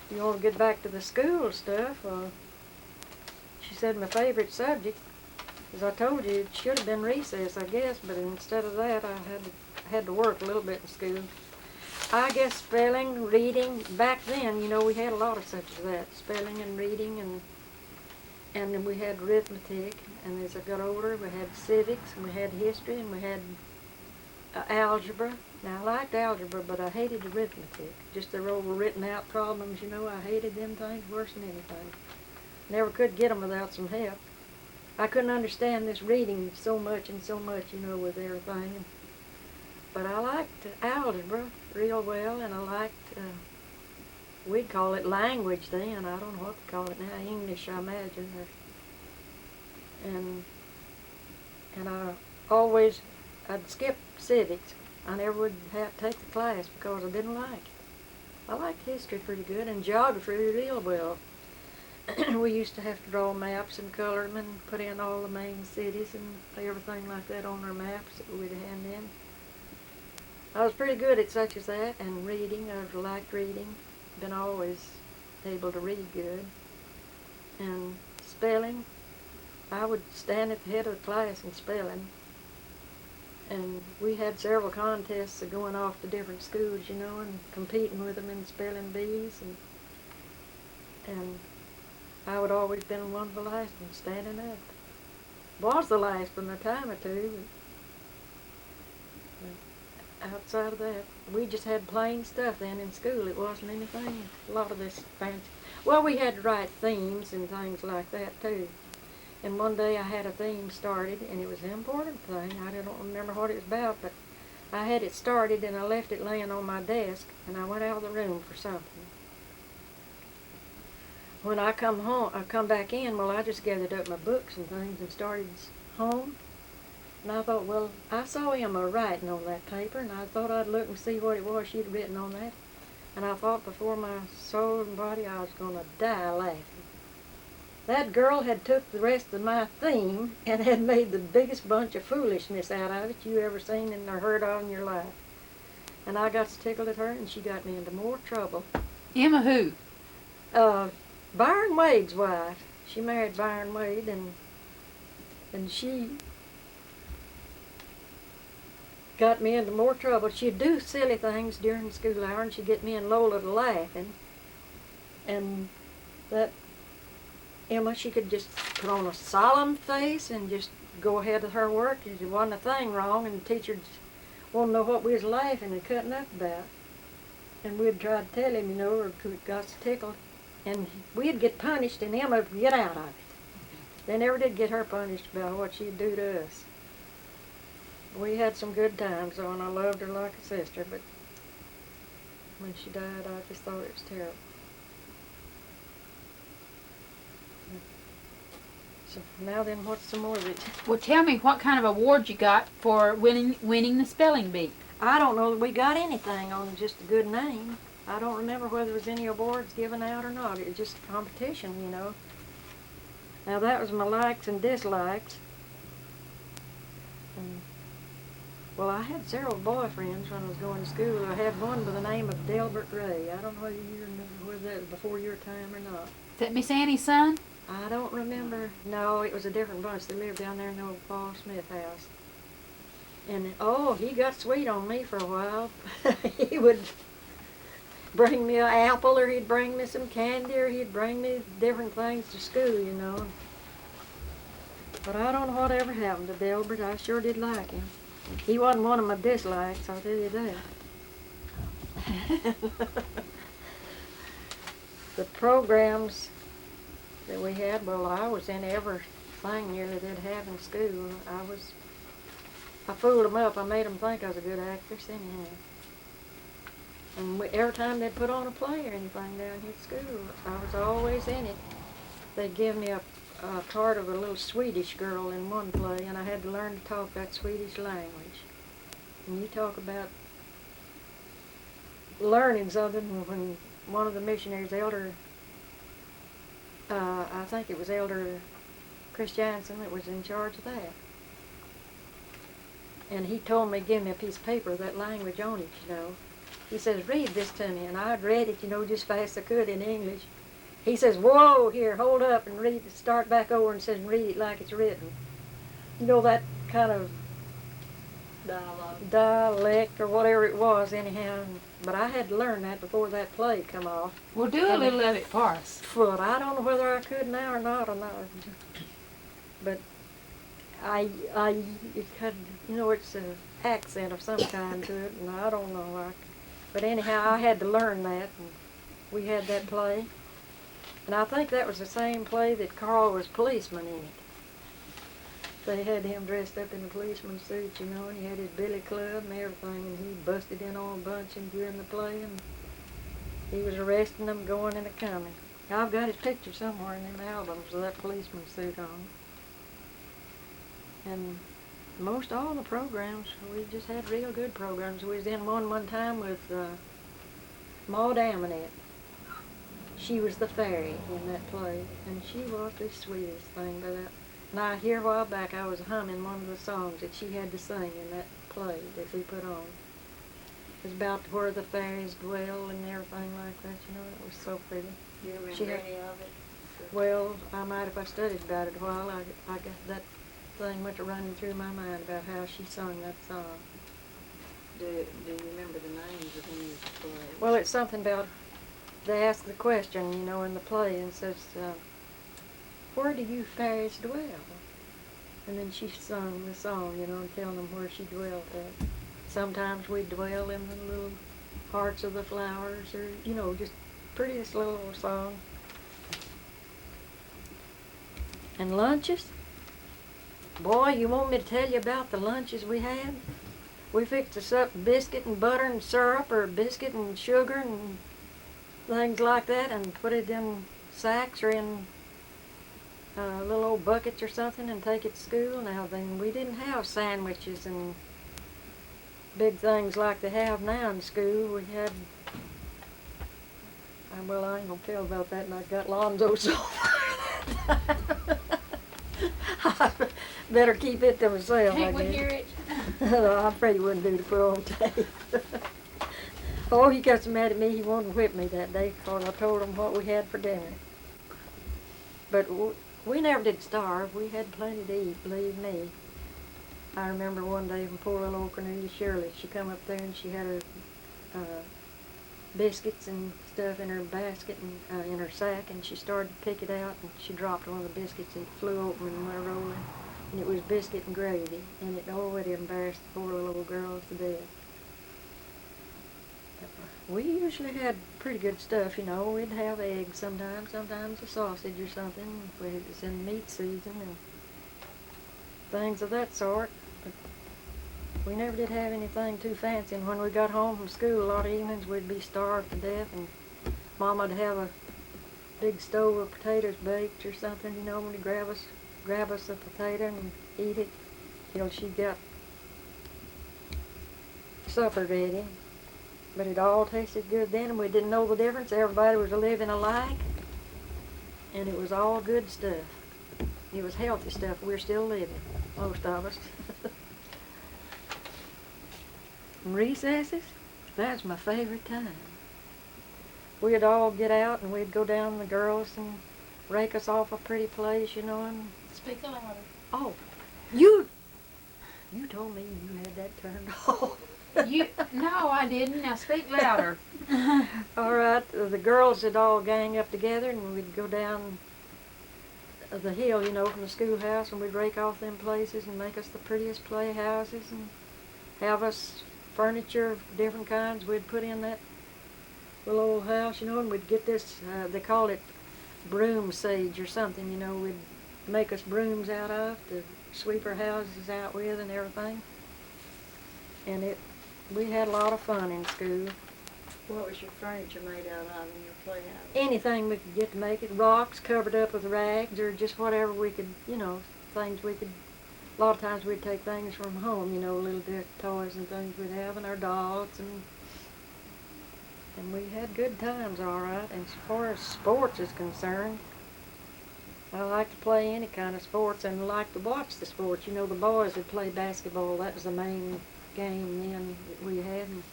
you want to get back to the school stuff? She said my favorite subject, as I told you, it should have been recess, I guess, but instead of that, I had to work a little bit in school. I guess spelling, reading, back then, you know, we had a lot of such as that, spelling and reading, and then we had arithmetic, and as I got older, we had civics, and we had history, and we had algebra. Now, I liked algebra, but I hated arithmetic. Just the old written out problems, you know, I hated them things worse than anything. Never could get them without some help. I couldn't understand this reading so much, you know, with everything. But I liked algebra real well, and I liked, we'd call it language then. I don't know what to call it now, English, I imagine. And I'd skip civics. I never would have to take the class because I didn't like it. I liked history pretty good, and geography real well. We used to have to draw maps and color them and put in all the main cities and everything like that on our maps that we'd hand in. I was pretty good at such as that, and reading, I liked reading. Been always able to read good. And spelling, I would stand at the head of the class in spelling. And we had several contests of going off to different schools, you know, and competing with them in spelling bees. And I would always been one of the last ones standing up. Was the last one a time or two. But outside of that, we just had plain stuff then in school. It wasn't anything, a lot of this fancy. Well, we had to write themes and things like that too. And one day I had a theme started, and it was an important thing. I don't remember what it was about, but I had it started, and I left it laying on my desk, and I went out of the room for something. When I come back in, well, I just gathered up my books and things and started home. And I thought, well, I saw Emma writing on that paper, and I thought I'd look and see what it was she'd written on that. And I thought before my soul and body I was going to die laughing. That girl had took the rest of my theme and had made the biggest bunch of foolishness out of it you ever seen and or heard of in your life. And I got so tickled at her, and she got me into more trouble. Emma who? Byron Wade's wife. She married Byron Wade, and she got me into more trouble. She'd do silly things during the school hour, and she'd get me and Lola to laughing. And that Emma, she could just put on a solemn face and just go ahead with her work. There wasn't a thing wrong, and the teacher just wanted to know what we was laughing and cutting up about. And we'd try to tell him, you know, or got so tickled. And we'd get punished, and Emma would get out of it. They never did get her punished about what she'd do to us. We had some good times, though, and I loved her like a sister, but when she died, I just thought it was terrible. So now then, what's some more of it? Well, tell me what kind of award you got for winning the spelling bee. I don't know that we got anything on just a good name. I don't remember whether there was any awards given out or not. It was just a competition, you know. Now that was my likes and dislikes. And, well, I had several boyfriends when I was going to school. I had one by the name of Delbert Ray. I don't know whether you remember whether that was before your time or not. Is that Miss Annie's son? I don't remember. No, it was a different bunch. They lived down there in the old Paul Smith house. And, oh, he got sweet on me for a while. He would bring me an apple, or he'd bring me some candy, or he'd bring me different things to school, you know. But I don't know what ever happened to Delbert. I sure did like him. He wasn't one of my dislikes, I'll tell you that. the programs that we had, well, I was in everything nearly they'd have in school. I fooled them up. I made them think I was a good actress anyhow. And every time they'd put on a play or anything down here at school, I was always in it. They'd give me a part of a little Swedish girl in one play, and I had to learn to talk that Swedish language. And you talk about learning something when one of the missionaries, Elder, I think it was Elder Christiansen that was in charge of that. And he told me, give me a piece of paper with that language on it, you know. He says, read this to me. And I'd read it, you know, just fast as I could in English. He says, whoa, here, hold up and read, start back over and says, read it like it's written. You know, that kind of dialect or whatever it was anyhow. But I had to learn that before that play come off. Well, do a little of it for us. But I don't know whether I could now or not. But it had, you know, it's an accent of some kind to it, and I don't know. But anyhow, I had to learn that, and we had that play. And I think that was the same play that Carl was policeman in it. They had him dressed up in a policeman's suit, you know, and he had his billy club and everything, and he busted in on a bunch during the play, and he was arresting them going and coming. I've got his picture somewhere in them albums with that policeman's suit on. And most all the programs, we just had real good programs. We was in one time with Maud Amonette. She was the fairy in that play, and she was the sweetest thing. Now, here a while back, I was humming one of the songs that she had to sing in that play that we put on. It was about where the fairies dwell and everything like that, you know. It was so pretty. Do you remember any of it? Well, I might if I studied about it a while. I got that thing went to running through my mind about how she sung that song. Do you remember the names of any of the plays? Well, it's something about, they ask the question, you know, in the play, and says, where do you fairies dwell? And then she sung the song, you know, and telling them where she dwelt at. Sometimes we dwell in the little hearts of the flowers, or, you know, just prettiest little song. And lunches? Boy, you want me to tell you about the lunches we had? We fixed us up biscuit and butter and syrup, or biscuit and sugar and things like that, and put it in sacks or in little old buckets or something and take it to school. Now then, we didn't have sandwiches and big things like they have now in school. We had, well, I ain't gonna tell about that, and I got Lonzo so I better keep it to myself. Can't I we guess. hear it? No, I'm afraid he wouldn't do to put on tape. Oh, he got so mad at me he wanted to whip me that day because I told him what we had for dinner. But we never did starve. We had plenty to eat, believe me. I remember one day when poor little old Cornelia Shirley, she come up there and she had her biscuits and stuff in her basket and in her sack, and she started to pick it out, and she dropped one of the biscuits and it flew open and went rolling. And it was biscuit and gravy, and it already embarrassed the poor little old girls to death. We usually had pretty good stuff, you know. We'd have eggs sometimes a sausage or something if it was in meat season and things of that sort. But we never did have anything too fancy, and when we got home from school, a lot of evenings we'd be starved to death, and Mama'd have a big stove of potatoes baked or something, you know, when to grab us a potato and eat it till she got supper ready. But it all tasted good then, and we didn't know the difference. Everybody was living alike, and it was all good stuff. It was healthy stuff. We're still living, most of us. Recesses, that's my favorite time. We'd all get out and we'd go down, the girls, and rake us off a pretty place, you know, and Speak louder. oh, you told me you had that turned off. No, I didn't. Now speak louder. All right, the girls would all gang up together, and we'd go down the hill, you know, from the schoolhouse, and we'd rake off them places and make us the prettiest playhouses and have us furniture of different kinds we'd put in that little old house, and we'd get this, they call it broom sage or something, we'd make us brooms out of to sweep our houses out with and everything. And we had a lot of fun in school. What was your furniture made out of in your playhouse? Anything we could get to make it, rocks covered up with rags or just whatever we could, things we could. A lot of times we'd take things from home, little toys and things we'd have, and our dolls, and we had good times, all right. And as far as sports is concerned, I like to play any kind of sports and like to watch the sports. The boys would play basketball. That was the main game then that we had. And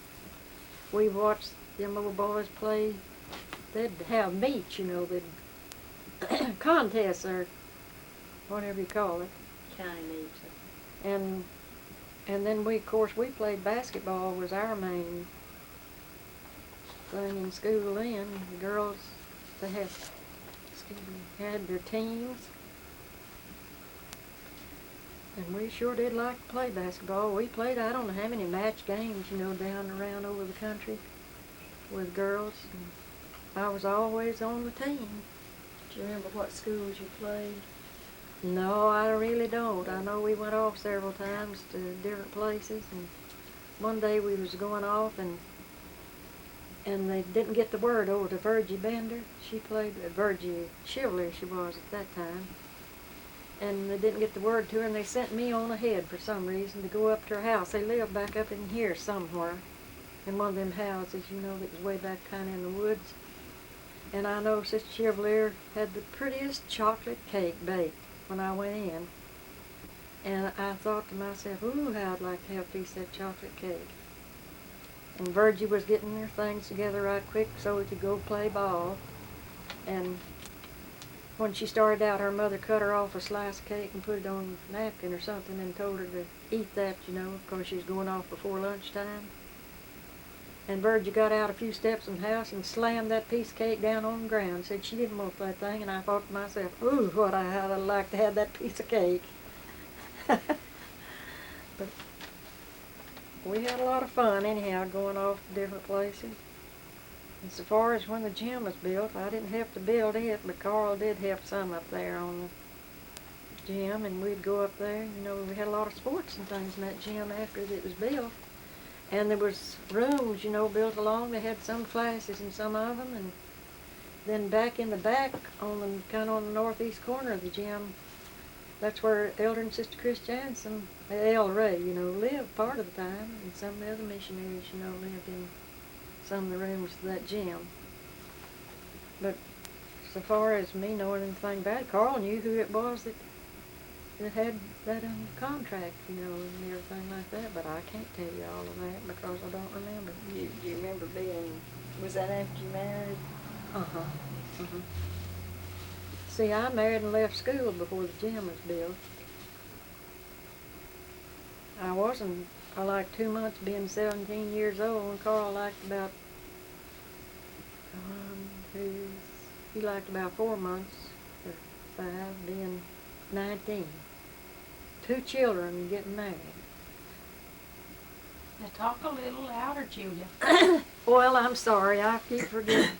we watched them little boys play. They'd have meets, they'd contests or whatever you call it. County meets. And then we played basketball was our main thing in school then. The girls, they had their teams. And we sure did like to play basketball. We played, I don't know how many match games, down around over the country with girls. And I was always on the team. Do you remember what schools you played? No, I really don't. I know we went off several times to different places, and one day we was going off, and they didn't get the word over to Virgie Bender. She played Virgie Chivler, she was at that time, and they didn't get the word to her, and they sent me on ahead for some reason to go up to her house. They lived back up in here somewhere, in one of them houses, that was way back kind of in the woods. And I know Sister Chivler had the prettiest chocolate cake baked when I went in. And I thought to myself, ooh, how I'd like to have a piece of that chocolate cake. And Virgie was getting her things together right quick so we could go play ball. And when she started out, her mother cut her off a slice of cake and put it on a napkin or something and told her to eat that, because she was going off before lunchtime. And Virgie got out a few steps in the house and slammed that piece of cake down on the ground. Said she didn't want that thing, and I thought to myself, ooh, how'd I like to have that piece of cake. But we had a lot of fun anyhow, going off to different places. And so far as when the gym was built, I didn't have to build it, but Carl did help some up there on the gym, and we'd go up there. We had a lot of sports and things in that gym after it was built. And there was rooms, built along. They had some classes in some of them, and then back in the back, kind of on the northeast corner of the gym, that's where Elder and Sister Chris Jansen, El Ray, lived part of the time, and some of the other missionaries, lived in some of the rooms of that gym. But so far as me knowing anything about it, Carl knew who it was that had that on contract, and everything like that, but I can't tell you all of that because I don't remember. Do you remember was that after you married? Uh-huh. Uh-huh. See, I married and left school before the gym was built. I liked 2 months being 17 years old, and Carl liked about, he liked about 4 months, or 5, being 19. 2 children getting married. Now talk a little louder, Julia. Well, I'm sorry, I keep forgetting.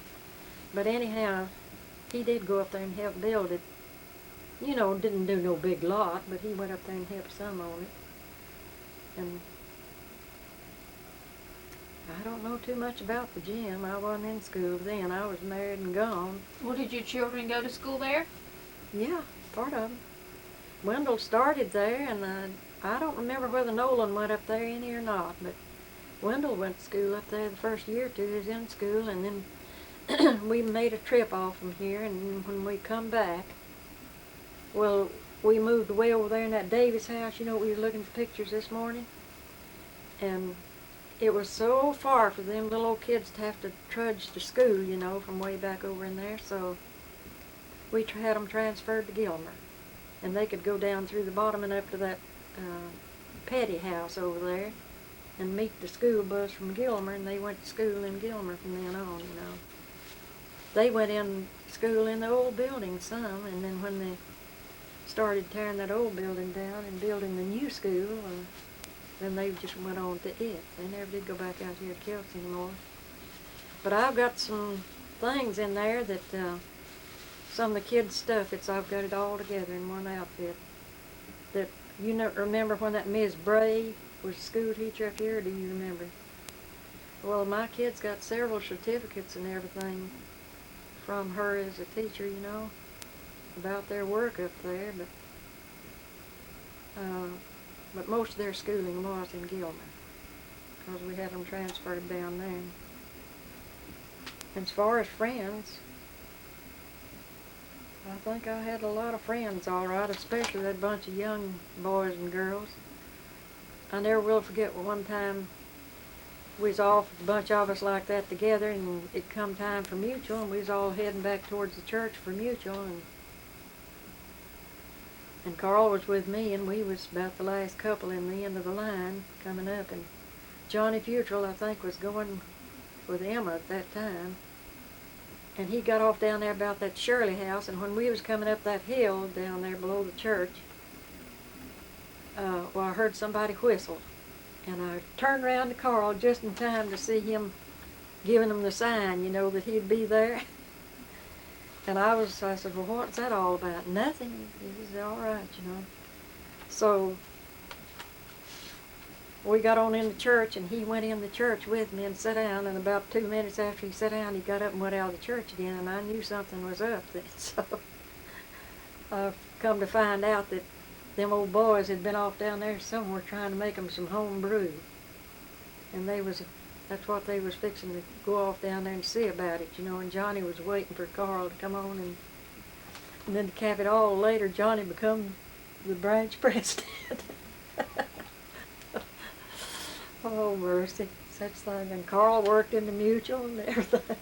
But anyhow, he did go up there and help build it. Didn't do no big lot, but he went up there and helped some on it. And I don't know too much about the gym. I wasn't in school then. I was married and gone. Well, did your children go to school there? Yeah, part of them. Wendell started there, and I don't remember whether Nolan went up there any or not, but Wendell went to school up there the first year or two. He was in school, and then we made a trip off from here, and when we come back, well, we moved way over there in that Davis house. We were looking for pictures this morning, and it was so far for them little old kids to have to trudge to school, from way back over in there, so we had them transferred to Gilmer. And they could go down through the bottom and up to that Petty house over there and meet the school bus from Gilmer, and they went to school in Gilmer from then on, They went in school in the old building some, and then when they started tearing that old building down and building the new school, then they just went on to it. They never did go back out here to Kelsey anymore. But I've got some things in there that some of the kids' stuff. I've got it all together in one outfit. That you know, remember when that Miss Bray was a school teacher up here? Or do you remember? Well, my kids got several certificates and everything from her as a teacher, you know, about their work up there. But most of their schooling was in Gilmer, because we had them transferred down there. As far as friends, I think I had a lot of friends, all right, especially that bunch of young boys and girls. I never will forget one time we was off, a bunch of us like that together, and it come time for mutual, and we was all heading back towards the church for mutual, and Carl was with me, and we was about the last couple in the end of the line coming up, and Johnny Futrell, I think, was going with Emma at that time. And he got off down there about that Shirley house, and when we was coming up that hill down there below the church, well, I heard somebody whistle. And I turned around to Carl just in time to see him giving him the sign, you know, that he'd be there. And I said, well, what's that all about? Nothing. He said, all right, you know. So we got on in the church, and he went in the church with me and sat down, and about 2 minutes after he sat down, he got up and went out of the church again, and I knew something was up then. So I've come to find out that them old boys had been off down there somewhere trying to make them some home brew. And that's what they was fixing to go off down there and see about it, you know, and Johnny was waiting for Carl to come on, and then to cap it all, later Johnny become the branch president. Oh, mercy, such thing. And Carl worked in the mutual and everything.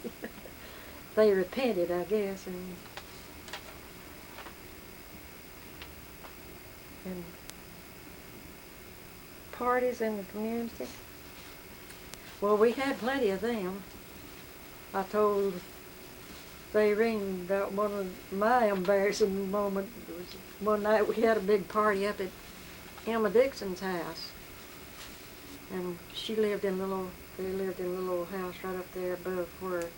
They repented, I guess, and parties in the community. Well, we had plenty of them. I told Fayreen about one of my embarrassing moments. It was one night we had a big party up at Emma Dixon's house. And they lived in a little house right up there above where,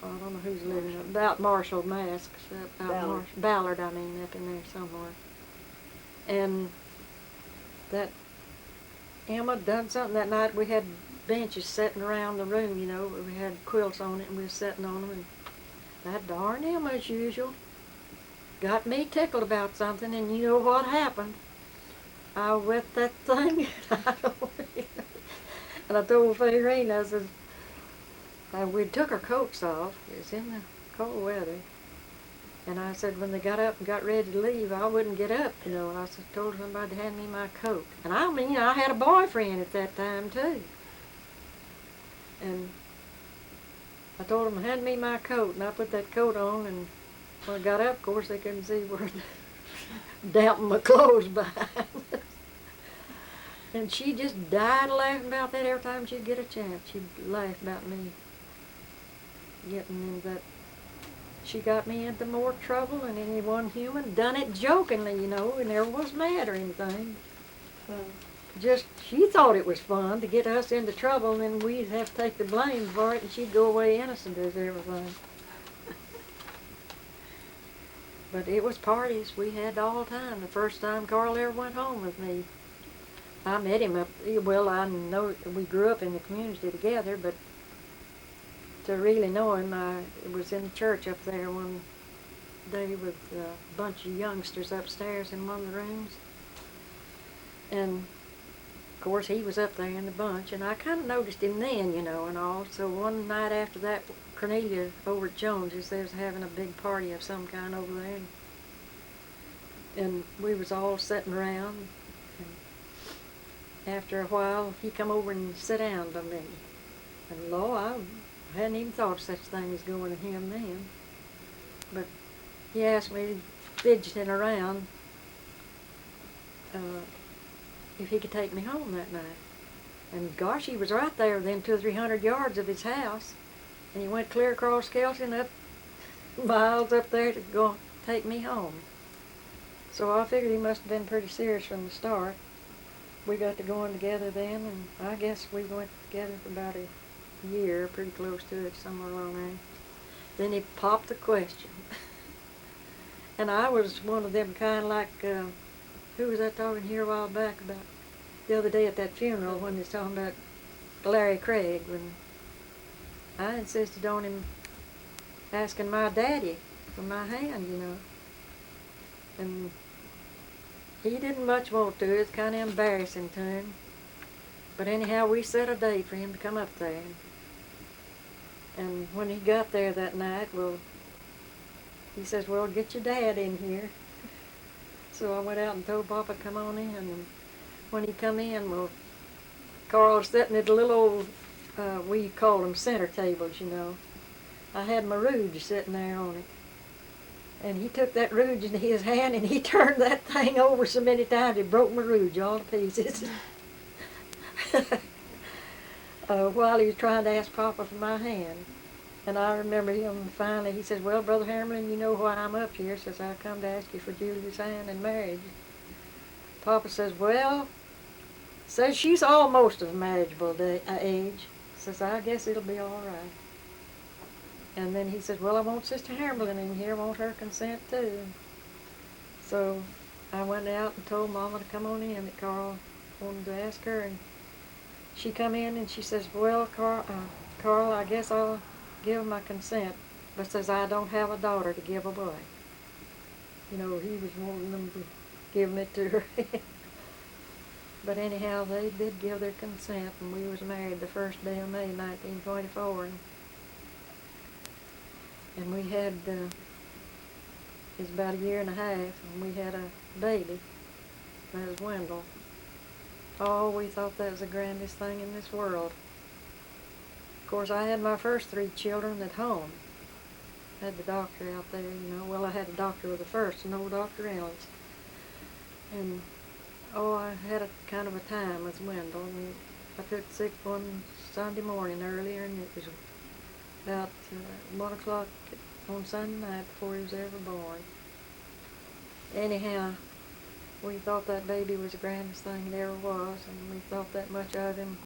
I don't know who's living, about Marshall Mask, Ballard, up in there somewhere. And that Emma done something that night. We had benches sitting around the room, you know. We had quilts on it, and we was sitting on them. And that darn Emma, as usual, got me tickled about something, and you know what happened. I wet that thing, and I told Fayreen, I said, we took our coats off. It was in the cold weather. And I said, when they got up and got ready to leave, I wouldn't get up, you know. And I told somebody to hand me my coat. And I mean, I had a boyfriend at that time, too. And I told them to hand me my coat, and I put that coat on, and when I got up, of course, they couldn't see where damping my clothes behind. And she just died laughing about that every time she'd get a chance. She'd laugh about me getting into that. She got me into more trouble than any one human. Done it jokingly, you know, and never was mad or anything. Just, she thought it was fun to get us into trouble, and then we'd have to take the blame for it, and she'd go away innocent as everything. But it was parties we had all the time. The first time Carl ever went home with me, I met him well, I know we grew up in the community together, but to really know him, it was in the church up there one day with a bunch of youngsters upstairs in one of the rooms. And of course he was up there in the bunch, and I kind of noticed him then, you know, and all. So one night after that, Cornelia over at Jones's, they was having a big party of some kind over there, and we was all sitting around. And after a while, he come over and sat down by me, and lo, I hadn't even thought of such thing as going to him then. But he asked me, fidgeting around, if he could take me home that night. And gosh, he was right there within 200 or 300 yards of his house. And he went clear across Kelsey up miles up there to go take me home. So I figured he must have been pretty serious from the start. We got to going together then, and I guess we went together for about a year, pretty close to it, somewhere along there. Then he popped the question. And I was one of them kind of like, who was that talking here a while back about the other day at that funeral when they was talking about Larry Craig, when I insisted on him asking my daddy for my hand, you know. And he didn't much want to. It's kind of embarrassing to him. But anyhow, we set a date for him to come up there. And when he got there that night, well, he says, well, get your dad in here. So I went out and told Papa, come on in. And when he come in, well, Carl was sitting at the little old, we called them center tables, you know. I had my rouge sitting there on it. And he took that rouge into his hand and he turned that thing over so many times it broke my rouge all to pieces. While he was trying to ask Papa for my hand. And I remember him finally, he says, well, Brother Hamberlin, you know why I'm up here. Says, I come to ask you for Julia's hand in marriage. Papa says, well, says she's almost of marriageable age. Says, I guess it'll be all right. And then he said, well, I want Sister Hamberlin in here, I want her consent too. So I went out and told Mama to come on in, that Carl wanted to ask her. And she come in and she says, well, Carl, I guess I'll give my consent, but says I don't have a daughter to give away. You know, he was wanting them to give it to her. But anyhow, they did give their consent, and we was married the first day of May, 1924. And we had, it was about a year and a half, and we had a baby. That was Wendell. Oh, we thought that was the grandest thing in this world. Of course, I had my first 3 children at home. I had the doctor out there, you know. Well, I had a doctor with the first, an old Dr. Ellis. And, oh, I had a kind of a time with Wendell. And I took sick one Sunday morning earlier, and it was about 1 o'clock on Sunday night before he was ever born. Anyhow, we thought that baby was the grandest thing it ever was, and we thought that much of him.